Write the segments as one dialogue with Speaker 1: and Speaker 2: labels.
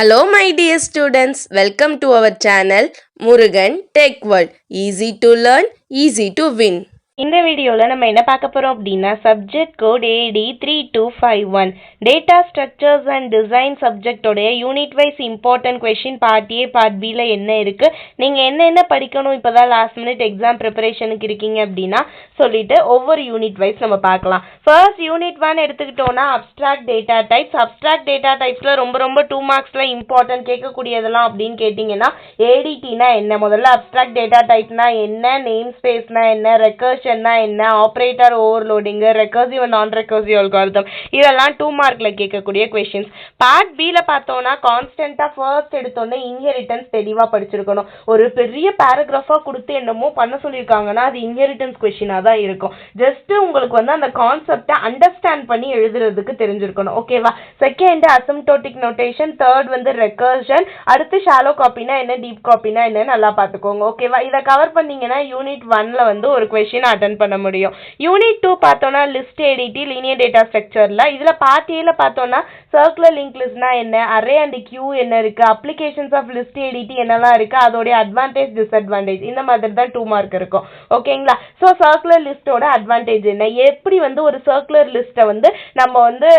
Speaker 1: Hello my dear students, welcome to our channel Murugan Tech World. Easy to learn, easy to win.
Speaker 2: இந்த வீடியோவில் நம்ம என்ன பார்க்க போகிறோம் அப்படின்னா subject code AD 3251 data structures and design சப்ஜெக்டோடைய unit wise important question part A part பியில் என்ன இருக்குது, நீங்கள் என்னென்ன படிக்கணும் இப்போ தான் லாஸ்ட் மினிட் எக்ஸாம் ப்ரிப்பரேஷனுக்கு இருக்கீங்க அப்படின்னா சொல்லிட்டு ஒவ்வொரு யூனிட் வைஸ் நம்ம பார்க்கலாம். ஃபர்ஸ்ட் யூனிட் 1 எடுத்துக்கிட்டோன்னா abstract data types. Abstract data டைப்ஸில் ரொம்ப 2 மார்க்ஸில் இம்பார்ட்டன்ட் கேட்கக்கூடியதெல்லாம் அப்படின்னு கேட்டிங்கன்னா ஏடிடினா என்ன, முதல்ல அப்ஸ்ட்ராக்ட் டேட்டா டைப்னா என்ன, நேம் ஸ்பேஸ்னா என்ன, ரெக்கர்ஷன் என்ன, ஆப்ரேட்டர் ஓவர்லோடிங், ரெக்கர்சிவ் அண்ட் நான் ரெக்கர்சிவ் அல்காரிதம், இதெல்லாம் 2 மார்க்ல கேட்கக்கூடிய கொஸ்டின்ஸ். பார்ட் பில பார்த்தோம்னா கான்ஸ்டன்டா ஃபர்ஸ்ட் எடுத்தோன்னே இன்ஹெரிட்டன்ஸ் தெளிவா படிச்சிருக்கணும். ஒரு பெரிய பேராகிராஃபா கொடுத்து என்னமோ பண்ண சொல்லியிருக்காங்கன்னா அது இன்ஹெரிட்டன்ஸ் கொஸ்டினா தான் இருக்கும். ஜஸ்ட் உங்களுக்கு வந்து அந்த கான்செப்டை அண்டர்ஸ்டாண்ட் பண்ணி எழுதுறதுக்கு தெரிஞ்சிருக்கணும். ஓகேவா? செகண்ட் அசிம்டோட்டிக் நோட்டேஷன், தேர்ட் வந்து ரெக்கர்ஷன், அடுத்து ஷாலோ காப்பினா என்ன, டீப் காப்பினா என்ன நல்லா பார்த்துக்கோங்க. ஓகேவா? இதை கவர் பண்ணீங்கன்னா யூனிட் 1ல வந்து ஒரு கொஸ்டின் அட்டென்ட் பண்ண முடியும். யூனிட் 2 பார்த்தோம்னா லிஸ்ட் ஏடிடி லீனியர் டேட்டா ஸ்ட்ரக்சர்ல இதுல பார்ட் ஏல பார்த்தோம்னா சர்க்குலர் லிங்க் லிஸ்ட்னா என்ன, அரே அண்ட் கியூ என்ன இருக்கு, அப்ளிகேஷன்ஸ் ஆஃப் லிஸ்ட் ஏடிடி என்னெல்லாம் இருக்கு, அதோடைய அட்வான்டேஜ் டிஸ்அட்வான்டேஜ், இந்த மாதிரி தான் 2 மார்க் இருக்கும். ஓகேங்களா? ஸோ சர்க்குலர் லிஸ்டோட அட்வான்டேஜ் என்ன, எப்படி வந்து ஒரு சர்க்குலர் லிஸ்ட்டை வந்து நம்ம வந்து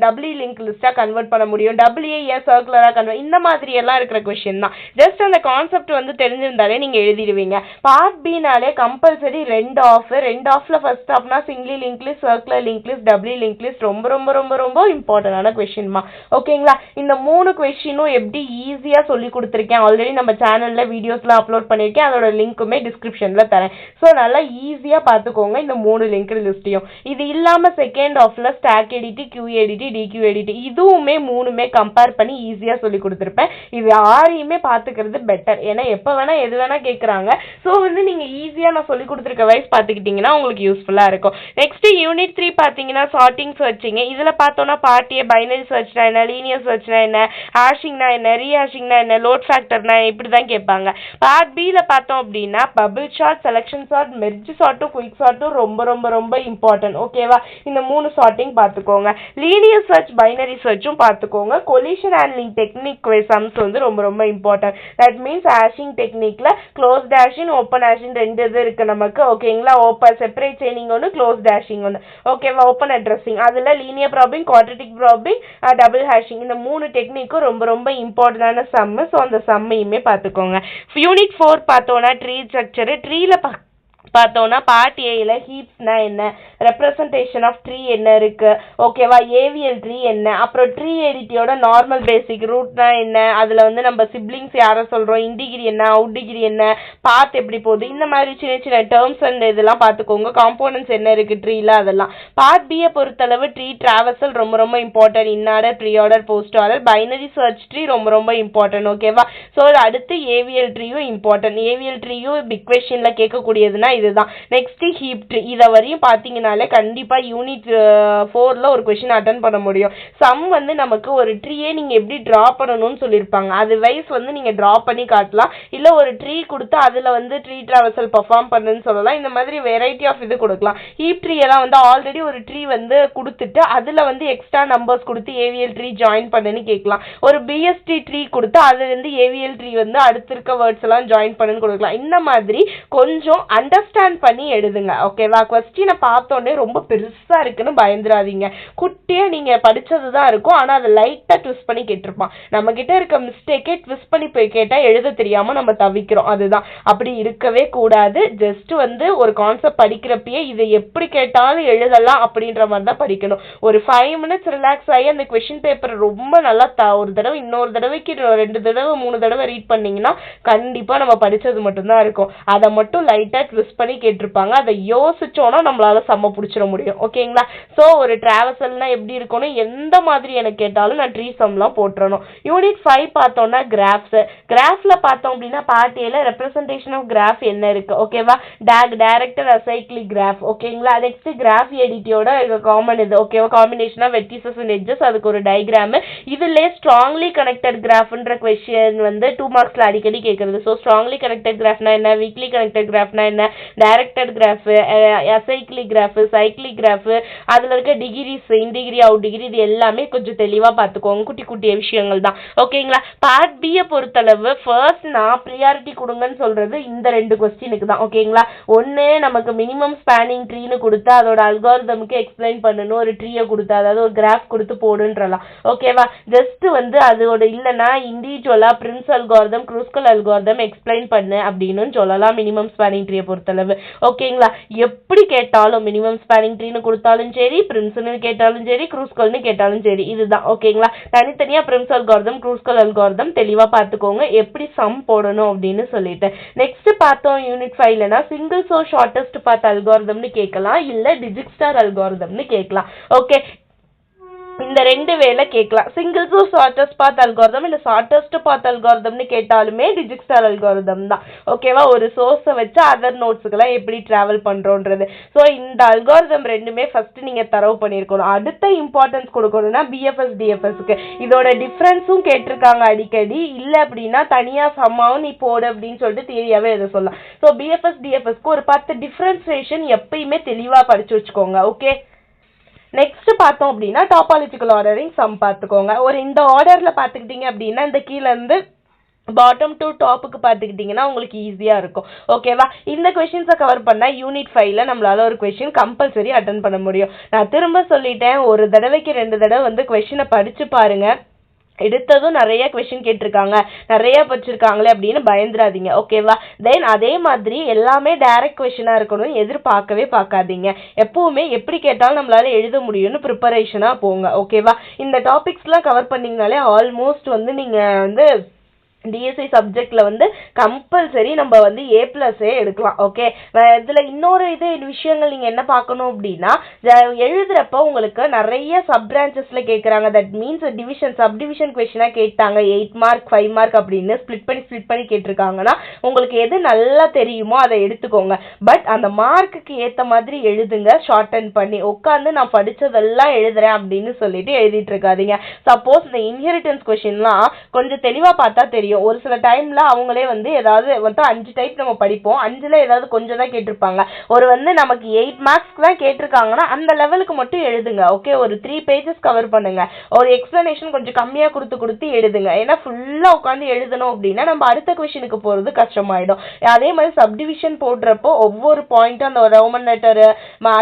Speaker 2: டபிள்யூ லிங்க் லிஸ்டா கன்வெர்ட் பண்ண முடியும், டபிள்யூ ஏன் சர்க்குலரா கன்வெர்ட், இந்த மாதிரி எல்லாம் இருக்கிற கொஸ்டின் தான். ஜஸ்ட் அந்த கான்செப்ட் வந்து தெரிஞ்சிருந்தாலே நீங்க எழுதிடுவீங்க. பார்ட் பினாலே கம்பல்சரி ரெண்டு ஆஃப்ல ஃபர்ஸ்ட் ஆஃப்னா single link list, circular link list, doubly link list ரொம்ப இம்பார்ட்டன்டான கொஸ்டின்மா. ஓகேங்களா? இந்த 3 கொஸ்டினும் எப்படி ஈஸியா சொல்லி கொடுத்துருக்கேன், ஆல்ரெடி நம்ம சேனல்ல வீடியோஸ்லாம் அப்லோட் பண்ணியிருக்கேன், அதோட லிங்க்குமே டிஸ்கிரிப்ஷன்ல தரேன். ஸோ நல்லா ஈஸியா பார்த்துக்கோங்க இந்த 3 லிங்க் லிஸ்ட்டையும். இது இல்லாம செகண்ட் ஆஃப்ல ஸ்டாக் எடிட்டி, கியூ எடிட்டி, டிக்யூ எடிட்டி, இதுவுமே 3மே கம்பேர் பண்ணி ஈஸியா சொல்லி கொடுத்துருப்பேன். இது யாரையுமே பார்த்துக்கிறது பெட்டர், ஏன்னா எப்போ வேணா எது வேணா கேட்குறாங்க. ஸோ வந்து நீங்க ஈஸியா நான் சொல்லி கொடுத்துருக்க வைஸ் பார்த்துக்கிட்டீங்கன்னா உங்களுக்கு யூஸ்ஃபுல்லா இருக்கும். நெக்ஸ்ட் யூனிட் 3 பார்த்தீங்கன்னா சார்ட்டிங் சர்ச்சிங். இதுல பார்த்தோம்னா பார்ட் ஏ பைனரி சர்ச்னா என்ன, லீனியர் சர்ச்னா என்ன, ஹேஷிங்னா என்ன, ரீஹேஷிங்னா என்ன, லோட் ஃபேக்டர்னா இப்படி தான் கேட்பாங்க. பார்ட் பில பார்த்தோம் அப்படின்னா bubble sort, selection sort, merge சார்ட்டும் குயிக் சார்ட்டும் ரொம்ப இம்பார்ட்டன்ட். ஓகேவா? இந்த 3 சார்ட்டிங் பார்த்துக்கோங்க. லீனியர் சர்ச், பைனரி சர்ச்சும் பார்த்துக்கோங்க. கொலிஷன் ஹேண்ட்லிங் டெக்னிக் சம்ஸ் வந்து ரொம்ப இம்பார்ட்டன்ட். தட் மீன்ஸ் ஹேஷிங் டெக்னிக்ல க்ளோஸ் டேஷிங், ஓப்பன் ஹேஷிங் 2 இது இருக்கு நமக்கு. ஓகேங்களா? ஓப்பன் செப்பரேட் செயினிங் ஒன்று, க்ளோஸ் டேஷிங் ஒன்று. ஓகேவா? ஓப்பன் அட்ரஸிங், அதுல linear probing, quadratic probing, double hashing, இந்த 3 டெக்னிக்கும் ரொம்ப இம்பார்ட்டன்டான சம்மு. ஸோ அந்த சம்மையுமே பார்த்துக்கோங்க. யூனிட் 4 பார்த்தோம்னா ட்ரீ ஸ்ட்ரக்சர். ட்ரீல பார்த்தோம்னா பார்ட் ஏல ஹீப்ஸ்னா என்ன, ரெப்ரசன்டேஷன் ஆஃப் ட்ரீ என்ன இருக்கு, ஓகேவா, ஏவிஎல் ட்ரீ என்ன, அப்புறம் ட்ரீ எடிட்டியோட நார்மல் பேசிக் ரூட்னா என்ன, அதுல வந்து நம்ம சிப்ளிங்ஸ் யாரை சொல்றோம், இன்டிகிரி என்ன, அவுட் டிகிரி என்ன, பாத் எப்படி போகுது, இந்த மாதிரி சின்ன டேர்ம்ஸ் அண்ட் இதெல்லாம் பார்த்துக்கோங்க. காம்போனன்ட்ஸ் என்ன இருக்கு ட்ரீல அதெல்லாம். பார்ட் பியை பொறுத்தளவு ட்ரீ டிராவர்சல் ரொம்ப important. Inorder, preorder, postorder, binary search tree ரொம்ப இம்பார்ட்டன்ட். ஓகேவா? ஸோ அடுத்து ஏவிஎல் ட்ரீயும் இம்பார்ட்டன்ட். ஏவிஎல் ட்ரீயும் பிக் கொஸ்டின்ல கேட்கக்கூடியதுன்னா இதுதான். நெக்ஸ்ட் ஹீப் ட்ரீ, இத வரையும் பாத்தீங்கனாலே கண்டிப்பா யூனிட் 4ல ஒரு क्वेश्चन அட்டெண்ட் பண்ண முடியும். சம் வந்து நமக்கு ஒரு ட்ரீயை நீங்க எப்படி டிரா பண்ணணும்னு சொல்லிருப்பாங்க, அது வைஸ் வந்து நீங்க டிரா பண்ணி காட்டலாம். இல்ல ஒரு ட்ரீ கொடுத்து அதுல வந்து ட்ரீ டிராவர்சல் பெர்ஃபார்ம் பண்ணுன்னு சொல்லலாம். இந்த மாதிரி வெரைட்டி ஆஃப் இது கொடுக்கலாம். ஹீப் ட்ரீ எல்லாம் வந்து ஆல்ரெடி ஒரு ட்ரீ வந்து கொடுத்துட்டு அதுல வந்து எக்ஸ்ட்ரா நம்பர்ஸ் கொடுத்து ஏவிஎல் ட்ரீ ஜாயின் பண்ணுன்னு கேட்கலாம். ஒரு பிஎஸ்டி ட்ரீ கொடுத்து அதுல இருந்து ஏவிஎல் ட்ரீ வந்து அடுத்து இருக்க வேர்ட்ஸ் எல்லாம் ஜாயின் பண்ணுன்னு கொடுக்கலாம். இந்த மாதிரி கொஞ்சம் அண்டர்ஸ்டாண்ட் பண்ணி எழுதுங்க. ஓகேவா? கொஸ்டினை பார்த்தோன்னே ரொம்ப பெருசா இருக்குன்னு பயந்துராதீங்க. குட்டியா நீங்க படிச்சதுதான் இருக்கும், ஆனா அதை லைட்டா ட்விஸ்ட் பண்ணி கேட்டிருப்பான். நம்ம கிட்ட இருக்க மிஸ்டேக்கே ட்விஸ்ட் பண்ணி போய் கேட்டா எழுத தெரியாம நம்ம தவிக்கிறோம். அதுதான், அப்படி இருக்கவே கூடாது. ஜஸ்ட் வந்து ஒரு கான்செப்ட் படிக்கிறப்பயே இதை எப்படி கேட்டாலும் எழுதலாம் அப்படின்ற மாதிரி தான் படிக்கணும். ஒரு 5 மினிட்ஸ் ரிலாக்ஸ் ஆகி அந்த கொஸ்டின் பேப்பர் ரொம்ப நல்லா ஒரு தடவை இன்னொரு தடவைக்கு 2 தடவை 3 தடவை ரீட் பண்ணீங்கன்னா கண்டிப்பா நம்ம படிச்சது மட்டும்தான் இருக்கும். அதை மட்டும் லைட்டா ட்விஸ்ட் பண்ணி கேட்டிருப்பாங்க, அதை யோசிச்சோன்னா நம்மளால செம்ம பிடிச்சிட முடியும். ஓகேங்களா? ஸோ ஒரு டிராவல்ஸ்னா எப்படி இருக்கணும், எந்த மாதிரி எனக்கு கேட்டாலும் நான் ட்ரீ சம்லாம் போட்டுறணும். யூனிட் 5 பார்த்தோம்னா கிராஃப்ஸ். கிராஃப்ல பார்த்தோம் அப்படின்னா பார்ட் ஏல ரெப்ரசன்டேஷன் ஆஃப் கிராஃப் என்ன இருக்கு, ஓகேவா, டைரக்டர் அசைக்ளிக் கிராஃப். ஓகேங்களா? நெக்ஸ்ட் கிராஃப் எடிட்டியோட காமன் இது, ஓகேவா, combination of vertices and edges, அதுக்கு ஒரு டயக்ராம். இதுல ஸ்ட்ராங்லி கனெக்டட் கிராஃப்ன்ற கொஸ்டின் வந்து 2 மார்க்ஸ்ல அடிக்கடி கேட்கறது. ஸோ ஸ்ட்ராங்லி கனெக்டட் கிராஃப்னா என்ன, வீக்லி கனெக்டட் கிராஃப்னா என்ன, directed graph, acyclic graph, cyclic graph, அதுல இருக்க டிகிரிஸ், இன் டிகிரி, அவுட் டிகிரி, இது எல்லாமே கொஞ்சம் தெளிவா பார்த்துக்கோங்க. குட்டி குட்டி விஷயங்கள் தான். ஓகேங்களா? பார்ட் பியை பொறுத்தளவு ஃபர்ஸ்ட் நான் ப்ரியாரிட்டி கொடுங்கன்னு சொல்றது இந்த 2 கொஸ்டினுக்கு தான். ஓகேங்களா? ஒன்று நமக்கு மினிமம் ஸ்பேனிங் ட்ரீன்னு கொடுத்தா அதோட அல்காரிதமுக்கு எக்ஸ்பிளைன் பண்ணணும், ஒரு ட்ரீயை கொடுத்தா, அதாவது ஒரு கிராஃப் கொடுத்து போடுன்றலாம். ஓகேவா? ஜஸ்ட் வந்து அதோட இல்லைன்னா இண்டிவிஜுவலா பிரின்ஸ் அல்காரிதம், க்ரூஸ்கல் அல்காரிதம் எக்ஸ்பிளைன் பண்ணு அப்படின்னு சொல்லலாம் மினிமம் ஸ்பேனிங் ட்ரீயை பொறுத்தளவு. ஓகேங்களா? எப்படி கேட்டாலும் மினிமம் ஸ்பேனிங் ட்ரீன்னு கொடுத்தாலும் சரி, பிரின்ஸ்னு கேட்டாலும் சரி, க்ரூஸ்கல்னு கேட்டாலும் சரி, இதுதான். ஓகேங்களா? தனித்தனியா பிரின்ஸ் அல்காரிதம், க்ரூஸ்கல் அல்காரிதம் தெளிவா பார்த்துக்கோங்க எப்படி சம் போடணும் அப்படின்னு சொல்லிட்டு. நெக்ஸ்ட் பார்த்தோம் யூனிட் 5லனா சிங்கிள் சோர்ஸ் ஷார்ட்டஸ்ட் பாத் அல்காரிதம்னு கேட்கலாம், இல்ல டிஜிக்ஸ்டார் அல்காரிதம்னு கேட்கலாம். ஓகே, இந்த 2 வேல கேட்கலாம். Single source shortest path algorithm இல்ல ஷார்ட்டஸ்ட் பாத் அல்காரிதம்னு கேட்டாலுமே டிஜிக்ஸ்டார் அல்காரிதம் தான். ஓகேவா? ஒரு சோர்ஸை வச்சு அதர் நோட்ஸுக்கெல்லாம் எப்படி டிராவல் பண்றோன்றது. ஸோ இந்த அல்காரிதம் ரெண்டுமே ஃபர்ஸ்ட் நீங்க தரவு பண்ணியிருக்கணும். அடுத்த இம்பார்ட்டன்ஸ் கொடுக்கணும்னா பிஎஃப்எஸ் டிஎஃப்எஸ்க்கு இதோட டிஃப்ரென்ஸும் கேட்டிருக்காங்க அடிக்கடி. இல்ல அப்படின்னா தனியா சம்மாவும் நீ போடு அப்படின்னு சொல்லிட்டு தியரியாவே எதை சொல்லலாம். ஸோ பிஎஃப்எஸ் டிஎஃப்எஸ்க்கு ஒரு 10 டிஃபரன்சியேஷன் எப்பயுமே தெளிவா படிச்சு வச்சுக்கோங்க. ஓகே, நெக்ஸ்ட் பார்த்தோம் அப்படின்னா டாபாலஜிக்கல் ஆர்டரிங் சம் பார்த்துக்கோங்க. ஒரு இந்த ஆர்டர்ல பார்த்துக்கிட்டீங்க அப்படின்னா இந்த கீழே இருந்து பாட்டம் டு டாப்புக்கு பார்த்துக்கிட்டிங்கன்னா உங்களுக்கு ஈஸியாக இருக்கும். ஓகேவா? இந்த கொஷின்ஸை கவர் பண்ணால் யூனிட் 5ல நம்மளால ஒரு கொஷின் கம்பல்சரி அட்டன் பண்ண முடியும். நான் திரும்ப சொல்லிட்டேன், ஒரு தடவைக்கு 2 தடவை வந்து கொஷினை படிச்சு பாருங்க. எடுத்ததும் நிறைய கொஸ்டின் கேட்டிருக்காங்க, நிறைய படிச்சிருக்காங்களே அப்படின்னு பயந்துடாதீங்க. ஓகேவா? தென் அதே மாதிரி எல்லாமே டைரக்ட் கொஸ்டினாக இருக்கணும் எதிர்பார்க்கவே பார்க்காதீங்க. எப்பவுமே எப்படி கேட்டாலும் நம்மளால எழுத முடியும்னு ப்ரிப்பரேஷனாக போங்க. ஓகேவா? இந்த டாபிக்ஸ்லாம் கவர் பண்ணிங்கனாலே ஆல்மோஸ்ட் வந்து நீங்கள் வந்து டிஎஸ்சி சப்ஜெக்ட்ல வந்து கம்பல்சரி நம்ம வந்து A+ஏ எடுக்கலாம். ஓகே, இதுல இன்னொரு விஷயங்கள் நீங்க என்ன பார்க்கணும் அப்படின்னா எழுதுறப்ப உங்களுக்கு நிறைய சப் பிரான்ச்சஸ்ல கேட்கறாங்க. That means division sub division கொஸ்டினா கேட்டாங்க 8 மார்க் 5 மார்க் அப்படின்னு ஸ்பிளிட் பண்ணி கேட்டிருக்காங்கன்னா உங்களுக்கு எது நல்லா தெரியுமோ அதை எடுத்துக்கோங்க. பட் அந்த மார்க்குக்கு ஏத்த மாதிரி எழுதுங்க. ஷார்டன் பண்ணி உட்காந்து நான் படிச்சதெல்லாம் எழுதுறேன் அப்படின்னு சொல்லிட்டு எழுதிட்டு இருக்காதீங்க. சப்போஸ் இந்த இன்ஹெரிட்டன்ஸ் கொஸ்டின்லாம் கொஞ்சம் தெளிவா பார்த்தா தெரியும். ஒரு சில டைம்ல அவங்களே வந்து ஏதாவது வந்து 5 டைப் நம்ம படிப்போம், 5ல ஏதாவது கொஞ்சம் தான் கேட்டிருப்பாங்க. ஒரு வந்து நமக்கு 8 மார்க்ஸ் தான் கேட்டிருக்காங்கன்னா அந்த லெவலுக்கு மட்டும் எழுதுங்க. ஓகே, ஒரு 3 பேஜஸ் கவர் பண்ணுங்க. ஒரு எக்ஸ்பிளனேஷன் கொஞ்சம் கம்மியா கொடுத்து எழுதுங்க. ஏன்னா ஃபுல்லா உட்காந்து எழுதணும் அப்படின்னா நம்ம அடுத்த கொஸ்டினுக்கு போறது கஷ்டமாயிடும். அதே மாதிரி சப்டிவிஷன் போடுறப்போ ஒவ்வொரு பாயிண்ட்டும் அந்த ரோமன் லெட்டர்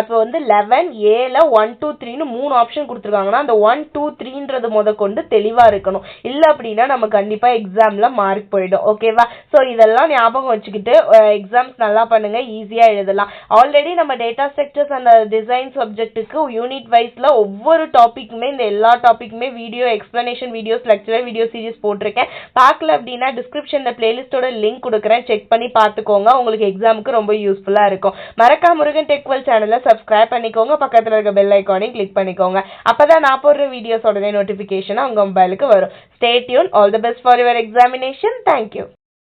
Speaker 2: இப்போ வந்து 11Aல 1 2 3ன்னு 3 ஆப்ஷன் கொடுத்துருக்காங்கன்னா அந்த 1 2 3ன்றது கொண்டு தெளிவா இருக்கணும். இல்ல அப்படின்னா நம்ம கண்டிப்பா எக்ஸாம்ல மார்க் போயிடும். ஓகேவா? ஸோ இதெல்லாம் ஞாபகம் வச்சுக்கிட்டு எக்ஸாம்ஸ் நல்லா பண்ணுங்க, ஈஸியா எழுதலாம். ஆல்ரெடி நம்ம டேட்டா ஸ்ட்ரக்சர்ஸ் அண்ட் டிசைன் சப்ஜெக்ட்டுக்கு யூனிட் வைஸ்ல ஒவ்வொரு டாபிக்குமே இந்த எல்லா டாபிக்குமே video explanation videos, lecturer video series போட்டிருக்கேன். பார்க்கல அப்படின்னா டிஸ்கிரிப்ஷன்ல பிளேலிஸ்டோட லிங்க் கொடுக்குறேன், செக் பண்ணி பார்த்துக்கோங்க. உங்களுக்கு எக்ஸாமுக்கு ரொம்ப யூஸ்ஃபுல்லா இருக்கும். மறக்காம முருகன் டெக் வேர்ல்ட் சேனலை சப்ஸ்கிரைப் பண்ணிக்கோங்க, பக்கத்துல இருக்க பெல் ஐக்கானையும் கிளிக் பண்ணிக்கோங்க. அப்பதான் நான் போடுற வீடியோஸ் உடனே நோட்டிபிகேஷன் உங்க மொபைலுக்கு வரும். Stay tuned. All the best for your examination. Thank you.